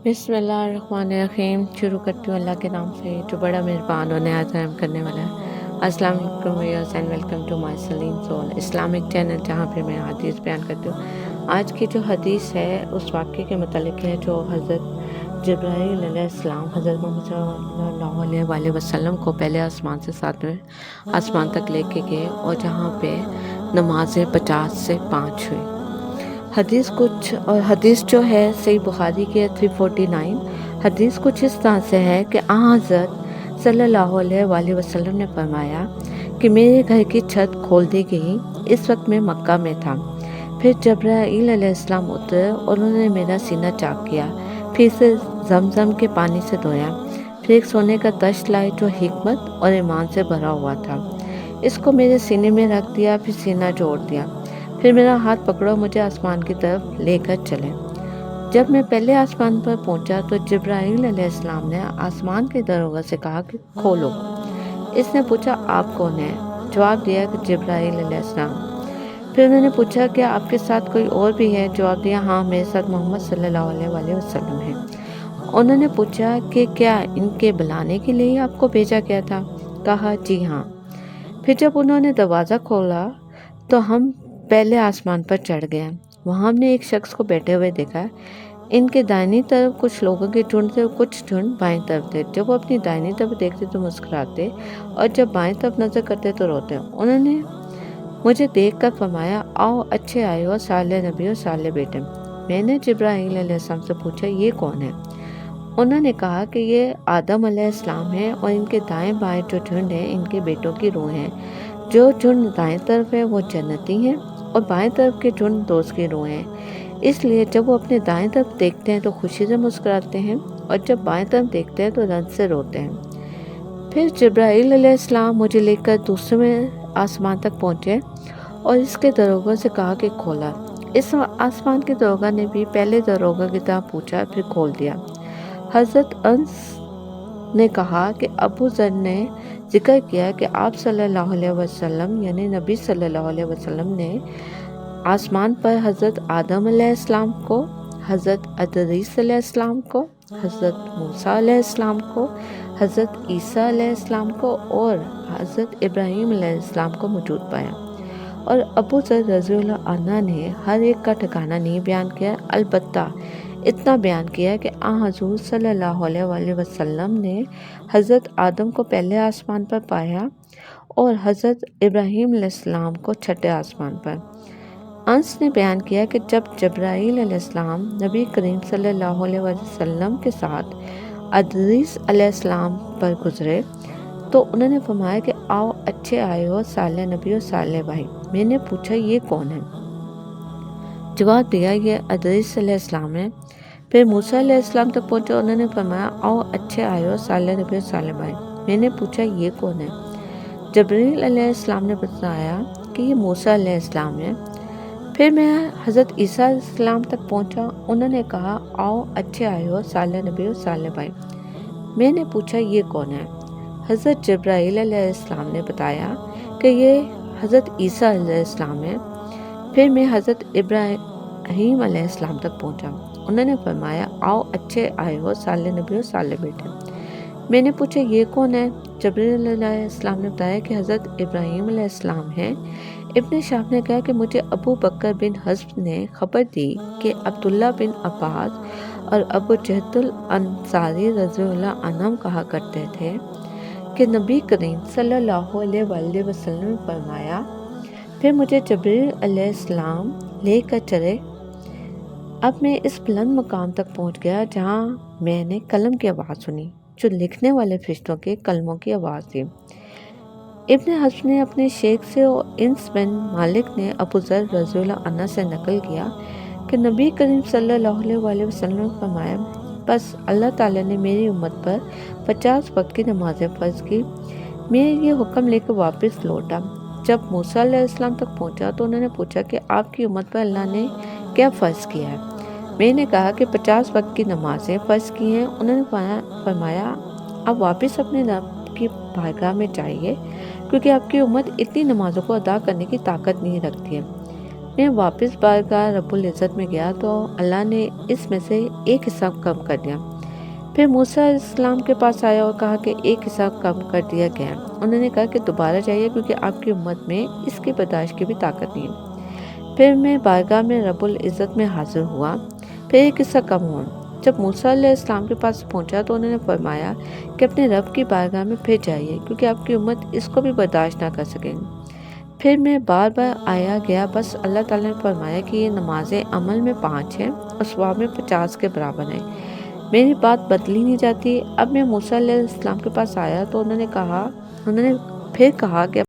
بسم اللہ الرحمن الرحیم۔ شروع کرتی ہوں اللہ کے نام سے جو بڑا مہربان اور نہایت رحم کرنے والا ہے۔ السلام علیکم viewers and welcome to my Saleem soul Islamic channel, جہاں پہ میں حدیث بیان کرتی ہوں۔ آج کی جو حدیث ہے اس واقعے کے متعلق ہے جو حضرت جبرائیل علیہ السلام حضرت محمد صلی اللہ علیہ وآلہ وسلم کو پہلے آسمان سے ساتویں آسمان تک لے کے گئے، اور جہاں پہ نمازیں 50 سے 5 ہوئی۔ حدیث جو ہے صحیح بخاری کی 349۔ حدیث کچھ اس طرح سے ہے کہ حضرت صلی اللہ علیہ وآلہ وسلم نے فرمایا کہ میرے گھر کی چھت کھول دی گئی۔ اس وقت میں مکہ میں تھا۔ پھر جبرائیل علیہ السلام اترے اور انہوں نے میرا سینہ چاک کیا، پھر اسے زمزم کے پانی سے دھویا، پھر ایک سونے کا تشت لائے جو حکمت اور ایمان سے بھرا ہوا تھا۔ اس کو میرے سینے میں رکھ دیا، پھر سینہ جوڑ دیا، پھر میرا ہاتھ پکڑو، مجھے آسمان کی طرف لے کر چلے۔ جب میں پہلے آسمان پر پہنچا تو جبرائیل علیہ السلام نے آسمان کے دروازے سے کہا کہ کھولو۔ اس نے پوچھا آپ کون ہیں؟ جواب دیا کہ جبرائیل علیہ السلام۔ پھر انہوں نے پوچھا کہ آپ کے ساتھ کوئی اور بھی ہے؟ جواب دیا ہاں، میرے ساتھ محمد صلی اللہ علیہ وآلہ وسلم ہے۔ انہوں نے پوچھا کہ کیا ان کے بلانے کے لیے آپ کو بھیجا گیا تھا؟ کہا جی ہاں۔ پھر جب انہوں نے دروازہ کھولا تو ہم پہلے آسمان پر چڑھ گئے۔ وہاں ہم نے ایک شخص کو بیٹھے ہوئے دیکھا۔ ان کے دائنی طرف کچھ لوگوں کے جھنڈ تھے، کچھ جھنڈ بائیں طرف تھے۔ جب وہ اپنی دائنی طرف دیکھتے تو مسکراتے، اور جب بائیں طرف نظر کرتے تو روتے۔ انہوں نے مجھے دیکھ کر فرمایا آؤ اچھے آئے ہو صالح نبی اور صالح بیٹے۔ میں نے جبرائیل علیہ السلام سے پوچھا یہ کون ہے؟ انہوں نے کہا کہ یہ آدم علیہ السلام ہے، اور ان کے دائیں بائیں جو جھنڈ ہیں ان کے بیٹوں کی روح ہیں۔ جو جھنڈ دائیں طرف ہے وہ جنتی ہیں، اور بائیں طرف کے جھنڈ دوست کی روح ہیں۔ اس لیے جب وہ اپنے دائیں طرف دیکھتے ہیں تو خوشی سے مسکراتے ہیں، اور جب بائیں طرف دیکھتے ہیں تو رنج سے روتے ہیں۔ پھر جبرائیل علیہ السلام مجھے لے کر دوسرے آسمان تک پہنچے اور اس کے دروگے سے کہا کہ کھولا۔ اس آسمان کے دروگے نے بھی پہلے دروگے کی طرح پوچھا، پھر کھول دیا۔ حضرت انس نے کہا کہ ابو ذر نے ذکر کیا کہ آپ صلی اللہ علیہ وسلم یعنی نبی صلی اللہ علیہ وسلم نے آسمان پر حضرت آدم علیہ السلام کو، حضرت ادریس علیہ السلام کو، حضرت موسیٰ علیہ السلام کو، حضرت عیسیٰ علیہ السلام کو اور حضرت ابراہیم علیہ السلام کو موجود پایا۔ اور ابو ذر رضی اللہ عنہ نے ہر ایک کا ٹھکانہ نہیں بیان کیا، البتہ اتنا بیان کیا کہ حضور صلی اللہ علیہ وآلہ وسلم نے حضرت آدم کو پہلے آسمان پر پایا اور حضرت ابراہیم علیہ السلام کو چھٹے آسمان پر۔ انس نے بیان کیا کہ جب جبرائیل علیہ السلام نبی کریم صلی اللہ علیہ وسلم کے ساتھ ادریس علیہ السلام پر گزرے تو انہوں نے فرمایا کہ آؤ اچھے آئے ہو صالح نبی اور صالح بھائی۔ میں نے پوچھا یہ کون ہے؟ جواب دیا یہ ادریس علیہ السلام ہے۔ پھر موسیٰ علیہ السلام تک پہنچے، انہوں نے فرمایا آؤ اچھے آئے ہو صالح نبی اور صالح بھائی۔ میں نے پوچھا یہ کون ہے؟ جبرائیل علیہ السلام نے بتایا کہ یہ موسیٰ علیہ السلام ہے۔ پھر میں حضرت عیسیٰ علیہ السلام تک پہنچا، انہوں نے کہا آؤ اچھے آئے ہو صالح نبی اور صالح بھائی۔ میں نے پوچھا یہ کون ہے؟ حضرت جبرائیل علیہ السلام نے بتایا کہ یہ حضرت عیسیٰ علیہ السلام ہے۔ پھر میں حضرت ابراہیم علیہ السلام تک پہنچا، انہوں نے فرمایا آؤ اچھے آئے ہو صالح نبی اور صالح بیٹے۔ میں نے پوچھا یہ کون ہے؟ جبرائیل علیہ السلام نے بتایا کہ حضرت ابراہیم علیہ السلام ہیں۔ ابن شہاب نے کہا کہ مجھے ابو بکر بن حزم نے خبر دی کہ عبداللہ بن عباس اور ابو جہل الانصاری رضی اللہ عنہم کہا کرتے تھے کہ نبی کریم صلی اللہ علیہ وآلہ وسلم نے فرمایا، پھر مجھے جبرائیل علیہ السلام لے کر چلے۔ اب میں اس بلند مقام تک پہنچ گیا جہاں میں نے قلم کی آواز سنی جو لکھنے والے فرشتوں کے کلموں کی آواز تھی۔ ابن حزم نے اپنے شیخ سے اور انس بن مالک نے ابو ذر رضی اللہ عنہ سے نقل کیا کہ نبی کریم صلی اللہ علیہ وآلہ وسلم نے فرمایا، بس اللہ تعالیٰ نے میری امت پر 50 وقت کی نمازیں فرض کی۔ میں یہ حکم لے کر واپس لوٹا۔ جب موسیٰ علیہ السلام تک پہنچا تو انہوں نے پوچھا کہ آپ کی امت پر اللہ نے کیا فرض کیا ہے؟ میں نے کہا کہ 50 وقت کی نمازیں فرض کی ہیں۔ انہوں نے فرمایا آپ واپس اپنے رب کی بارگاہ میں جائیے، کیونکہ آپ کی امت اتنی نمازوں کو ادا کرنے کی طاقت نہیں رکھتی ہے۔ میں واپس بارگاہ رب العزت میں گیا تو اللہ نے اس میں سے ایک حصہ کم کر دیا۔ پھر موسیٰ علیہ السلام کے پاس آیا اور کہا کہ ایک حصہ کم کر دیا گیا۔ انہوں نے کہا کہ دوبارہ جائیے کیونکہ آپ کی امت میں اس کی برداشت کی بھی طاقت نہیں ہے۔ پھر میں بارگاہ میں رب العزت میں حاضر ہوا، پھر ایک حصہ کم ہوا۔ جب موسیٰ علیہ السلام کے پاس پہنچا تو انہوں نے فرمایا کہ اپنے رب کی بارگاہ میں پھر جائیے کیونکہ آپ کی امت اس کو بھی برداشت نہ کر سکیں گی۔ پھر میں بار بار آیا گیا، بس اللہ تعالیٰ نے فرمایا کہ یہ نمازیں عمل میں 5 ہیں اور ثواب میں 50 کے برابر ہیں، میری بات بدلی نہیں جاتی۔ اب میں موسیٰ علیہ السلام کے پاس آیا تو انہوں نے پھر کہا کہ